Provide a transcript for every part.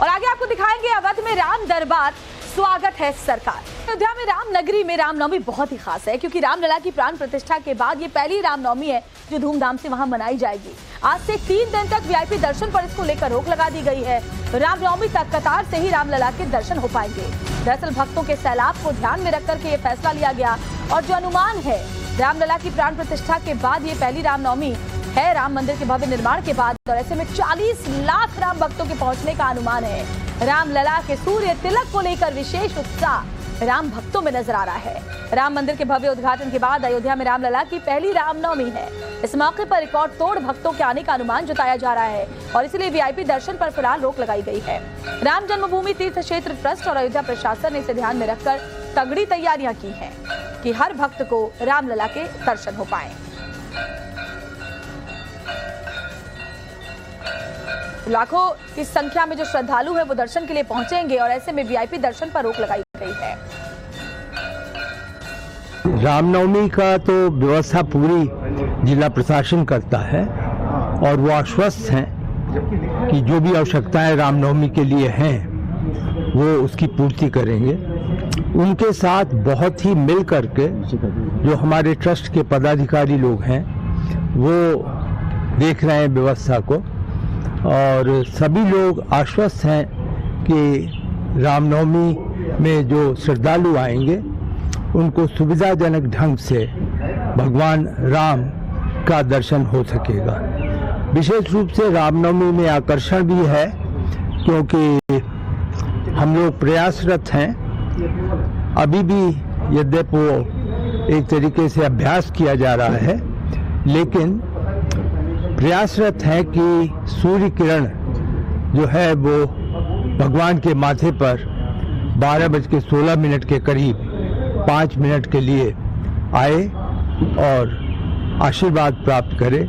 और आगे आपको दिखाएंगे अवध में राम दरबार स्वागत है सरकार। अयोध्या में राम नगरी में रामनवमी बहुत ही खास है क्योंकि रामलला की प्राण प्रतिष्ठा के बाद ये पहली रामनवमी है जो धूमधाम से वहां मनाई जाएगी। आज से 3 दिन तक वीआईपी दर्शन पर इसको लेकर रोक लगा दी गई है। रामनवमी तक कतार से ही रामलला के दर्शन हो पाएंगे। दरअसल भक्तों के सैलाब को ध्यान में रखकर के ये फैसला लिया गया और जो अनुमान है रामलला की प्राण प्रतिष्ठा के बाद ये पहली रामनवमी है राम मंदिर के भव्य निर्माण के बाद, और ऐसे में 40 लाख राम भक्तों के पहुंचने का अनुमान है। रामलला के सूर्य तिलक को लेकर विशेष उत्साह राम भक्तों में नजर आ रहा है। राम मंदिर के भव्य उद्घाटन के बाद अयोध्या में रामलला की पहली रामनवमी है। इस मौके पर रिकॉर्ड तोड़ भक्तों के आने का अनुमान जताया जा रहा है और इसलिए वीआईपी दर्शन पर फिलहाल रोक लगाई गई है। राम जन्मभूमि तीर्थ क्षेत्र ट्रस्ट और अयोध्या प्रशासन ने इसे ध्यान में रखकर तगड़ी तैयारियां की हैं कि हर भक्त को रामलला के दर्शन हो पाए। लाखों की संख्या में जो श्रद्धालु है वो दर्शन के लिए पहुंचेंगे और ऐसे में वीआईपी दर्शन पर रोक लगाई गई है। रामनवमी का तो व्यवस्था पूरी जिला प्रशासन करता है और वो आश्वस्त हैं कि जो भी आवश्यकताएं रामनवमी के लिए हैं वो उसकी पूर्ति करेंगे। उनके साथ बहुत ही मिल करके जो हमारे ट्रस्ट के पदाधिकारी लोग हैं वो देख रहे हैं व्यवस्था को और सभी लोग आश्वस्त हैं कि रामनवमी में जो श्रद्धालु आएंगे उनको सुविधाजनक ढंग से भगवान राम का दर्शन हो सकेगा। विशेष रूप से रामनवमी में आकर्षण भी है क्योंकि हम लोग प्रयासरत हैं, अभी भी यद्यपि वो एक तरीके से अभ्यास किया जा रहा है लेकिन प्रयासरत है कि सूर्य किरण जो है वो भगवान के माथे पर 12:16 के करीब 5 मिनट के लिए आए और आशीर्वाद प्राप्त करे।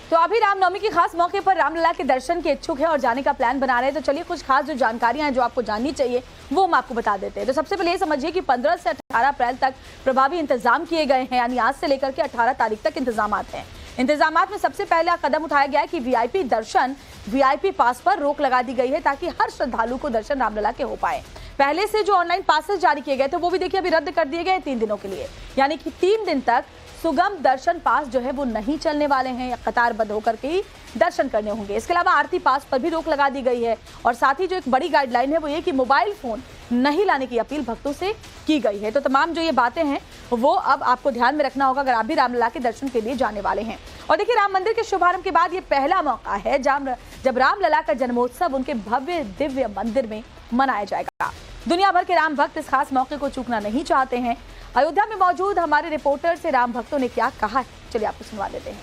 तो अभी रामनवमी के खास मौके पर रामलला के दर्शन के इच्छुक है और जाने का प्लान बना रहे हैं। तो चलिए कुछ खास जो जानकारियां हैं जो आपको जाननी चाहिए वो हम आपको बता देते हैं। तो सबसे पहले ये समझिए कि 15 से 18 अप्रैल तक प्रभावी इंतजाम किए गए हैं, यानी आज से लेकर के 18 तारीख तक इंतजामात हैं। इंतजामात में सबसे पहला कदम उठाया गया है कि वीआईपी दर्शन वीआईपी पास पर रोक लगा दी गई है ताकि हर श्रद्धालु को दर्शन रामलला के हो पाए। पहले से जो ऑनलाइन पासेस जारी किए गए थे वो भी देखिए अभी रद्द कर दिए गए 3 दिनों के लिए, यानी कि 3 दिन तक सुगम दर्शन पास जो है वो नहीं चलने वाले हैं या कतार बंद होकर के ही दर्शन करने होंगे। इसके अलावा आरती पास पर भी रोक लगा दी गई है और साथ ही जो एक बड़ी गाइडलाइन है वो ये कि मोबाइल फोन नहीं लाने की अपील भक्तों से की गई है। तो तमाम जो ये बातें हैं वो अब आपको ध्यान में रखना होगा अगर आप भी रामलला के दर्शन के लिए जाने वाले हैं। और देखिए राम मंदिर के शुभारंभ के बाद ये पहला मौका है जब रामलला का जन्मोत्सव उनके भव्य दिव्य मंदिर में मनाया जाएगा। दुनिया भर के राम भक्त इस खास मौके को चूकना नहीं चाहते हैं। अयोध्या में मौजूद हमारे रिपोर्टर से राम भक्तों ने क्या कहा है, चलिए आपको सुनवा देते हैं।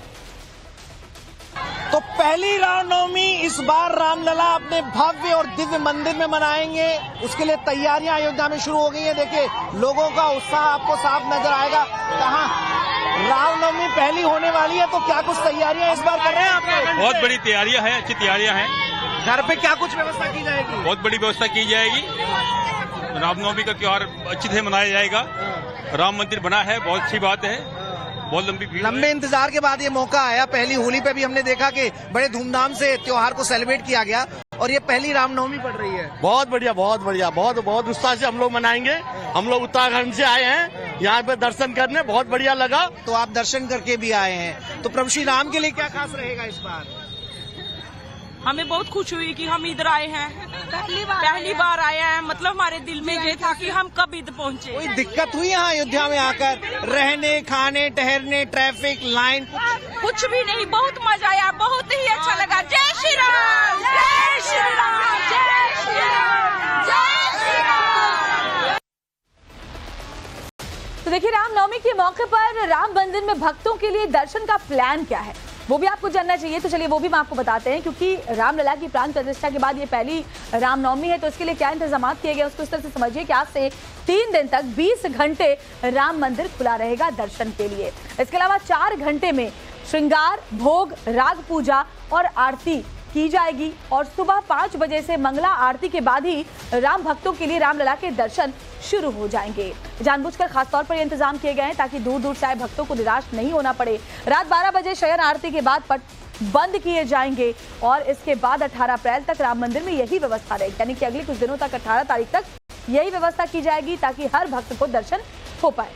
तो पहली रामनवमी इस बार रामलला अपने भव्य और दिव्य मंदिर में मनाएंगे, उसके लिए तैयारियां अयोध्या में शुरू हो गई है। देखिए लोगों का उत्साह आपको साफ नजर आएगा। कहाँ रामनवमी पहली होने वाली है तो क्या कुछ तैयारियां इस बार कर रहे हैं आप? बहुत बड़ी तैयारियां हैं, अच्छी तैयारियां हैं। घर पे क्या कुछ व्यवस्था की जाएगी? बहुत बड़ी व्यवस्था की जाएगी। रामनवमी का त्योहार अच्छी तरह मनाया जाएगा। राम मंदिर बना है, बहुत अच्छी बात है। बहुत लंबे इंतजार के बाद ये मौका आया। पहली होली पे भी हमने देखा कि बड़े धूमधाम से त्योहार को सेलिब्रेट किया गया और ये पहली रामनवमी पड़ रही है। बहुत बढ़िया, बहुत बढ़िया, बहुत उत्साह से हम लोग मनाएंगे। हम लोग उत्तराखंड से आए हैं यहाँ पे दर्शन करने, बहुत बढ़िया लगा। तो आप दर्शन करके भी आए हैं, तो प्रभु श्री राम के लिए क्या खास रहेगा इस बार? हमें बहुत खुशी हुई कि हम इधर आए हैं, पहली बार आए हैं। मतलब हमारे दिल में ये था कि हम कब इधर पहुँचे। कोई दिक्कत हुई यहाँ अयोध्या में आकर? रहने, खाने, ठहरने, ट्रैफिक, लाइन? कुछ भी नहीं, बहुत मजा आया, बहुत ही अच्छा लगा। जय श्री राम, जय श्री राम, जय श्री राम, जय श्री राम। तो देखिए रामनवमी के मौके पर राम मंदिर में भक्तों के लिए दर्शन का प्लान क्या है वो भी आपको जानना चाहिए। तो चलिए वो भी हम आपको बताते हैं क्योंकि रामलला की प्राण प्रतिष्ठा के बाद ये पहली रामनवमी है तो इसके लिए क्या इंतजाम किए गए उसको इस तरह से समझिए कि आज से 3 दिन तक 20 घंटे राम मंदिर खुला रहेगा दर्शन के लिए। इसके अलावा 4 घंटे में श्रृंगार, भोग, राग पूजा और आरती की जाएगी और सुबह 5 बजे से मंगला आरती के बाद ही राम भक्तों के लिए रामलला के दर्शन शुरू हो जाएंगे। जानबूझकर खासतौर पर इंतजाम किए गए हैं ताकि दूर दूर से आए भक्तों को निराश नहीं होना पड़े। रात 12 बजे शयन आरती के बाद बंद किए जाएंगे और इसके बाद 18 अप्रैल तक राम मंदिर में यही व्यवस्था रहेगी, यानी कि अगले कुछ दिनों तक 18 तारीख तक यही व्यवस्था की जाएगी ताकि हर भक्त को दर्शन हो पाए।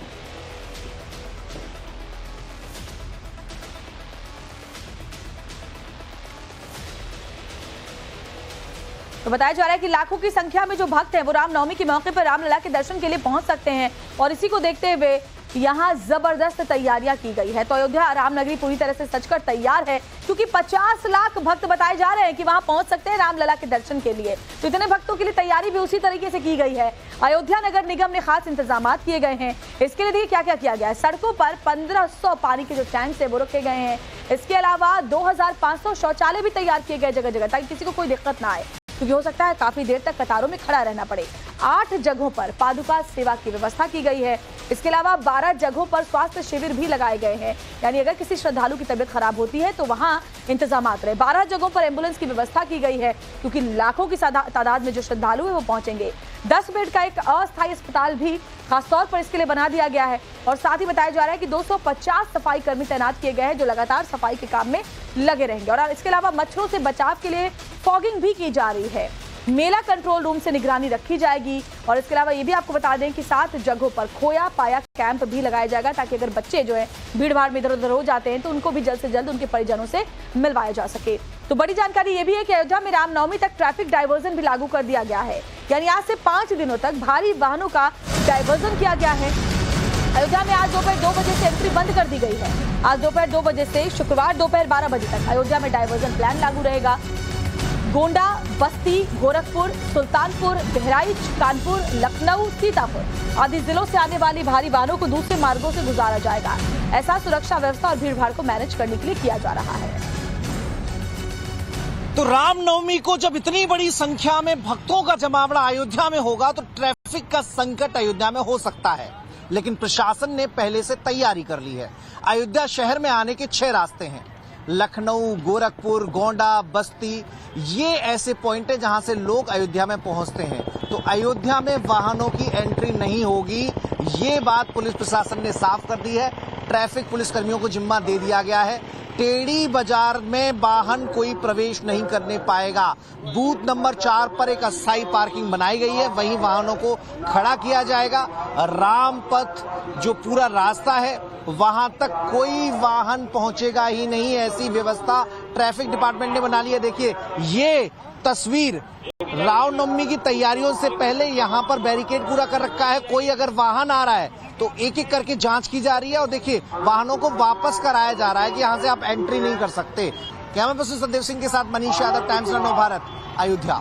तो बताया जा रहा है कि लाखों की संख्या में जो भक्त हैं वो रामनवमी के मौके पर रामलला के दर्शन के लिए पहुंच सकते हैं और इसी को देखते हुए यहां जबरदस्त तैयारियां की गई है। तो अयोध्या रामनगरी पूरी तरह से सजकर तैयार है क्योंकि 50 लाख भक्त बताए जा रहे हैं कि वहां पहुंच सकते हैं रामलला के दर्शन के लिए। तो इतने भक्तों के लिए तैयारी भी उसी तरीके से की गई है। अयोध्या नगर निगम ने खास इंतजाम किए गए हैं। इसके लिए देखिए क्या क्या किया गया है। सड़कों पर 1500 पानी के जो टैंक है वो रखे गए हैं। इसके अलावा 2500 शौचालय भी तैयार किए गए जगह जगह, ताकि किसी को कोई दिक्कत ना आए, क्योंकि हो सकता है काफी देर तक कतारों में खड़ा रहना पड़े। 8 जगहों पर पादुका सेवा की व्यवस्था की गई है। इसके अलावा 12 जगहों पर स्वास्थ्य शिविर भी लगाए गए हैं, यानी अगर किसी श्रद्धालु की तबीयत खराब होती है तो वहां इंतजाम रहे। 12 जगहों पर एम्बुलेंस की व्यवस्था की गई है क्योंकि लाखों की तादाद में जो श्रद्धालु है वो पहुंचेंगे। 10 बेड का एक अस्थायी अस्पताल भी खासतौर पर इसके लिए बना दिया गया है और साथ ही बताया जा रहा है कि 250 सफाई कर्मी तैनात किए गए हैं जो लगातार सफाई के काम में लगे रहेंगे। और इसके अलावा मच्छरों से बचाव के लिए फॉगिंग भी की जा रही है। मेला कंट्रोल रूम से निगरानी रखी जाएगी और इसके अलावा ये भी आपको बता दें कि 7 जगहों पर खोया पाया कैंप भी लगाया जाएगा ताकि अगर बच्चे जो है भीड़ भाड़ में इधर उधर हो जाते हैं तो उनको भी जल्द से जल्द उनके परिजनों से मिलवाया जा सके। तो बड़ी जानकारी ये भी है कि अयोध्या में रामनवमी तक ट्रैफिक डायवर्जन भी लागू कर दिया गया है, यानी आज से 5 दिनों तक भारी वाहनों का डायवर्जन किया गया है। अयोध्या में आज दोपहर 2 बजे से एंट्री बंद कर दी गई है। आज दोपहर 2 बजे से शुक्रवार दोपहर 12 बजे तक अयोध्या में डायवर्जन प्लान लागू रहेगा। गोंडा, बस्ती, गोरखपुर, सुल्तानपुर, बहराइच, कानपुर, लखनऊ, सीतापुर आदि जिलों से आने वाली भारी वाहनों को दूसरे मार्गों से गुजारा जाएगा। ऐसा सुरक्षा व्यवस्था और भीड़भाड़ को मैनेज करने के लिए किया जा रहा है। तो रामनवमी को जब इतनी बड़ी संख्या में भक्तों का जमावड़ा अयोध्या में होगा तो ट्रैफिक का संकट अयोध्या में हो सकता है, लेकिन प्रशासन ने पहले से तैयारी कर ली है। अयोध्या शहर में आने के 6 रास्ते हैं। लखनऊ, गोरखपुर, गोंडा, बस्ती, ये ऐसे पॉइंट है जहां से लोग अयोध्या में पहुंचते हैं। तो अयोध्या में वाहनों की एंट्री नहीं होगी, ये बात पुलिस प्रशासन ने साफ कर दी है। ट्रैफिक पुलिस कर्मियों को जिम्मा दे दिया गया है। टेढ़ी बाजार में वाहन कोई प्रवेश नहीं करने पाएगा। बूथ नंबर 4 पर एक अस्थायी पार्किंग बनाई गई है, वहीं वाहनों को खड़ा किया जाएगा। रामपथ जो पूरा रास्ता है वहां तक कोई वाहन पहुंचेगा ही नहीं, ऐसी व्यवस्था ट्रैफिक डिपार्टमेंट ने बना ली है। देखिए ये तस्वीर रामनवमी की तैयारियों से पहले यहां पर बैरिकेड पूरा कर रखा है। कोई अगर वाहन आ रहा है तो एक एक करके जांच की जा रही है और देखिए वाहनों को वापस कराया जा रहा है कि यहां से आप एंट्री नहीं कर सकते। कैमरा पर्सन सदेव सिंह के साथ मनीष यादव, टाइम्स नव भारत, अयोध्या।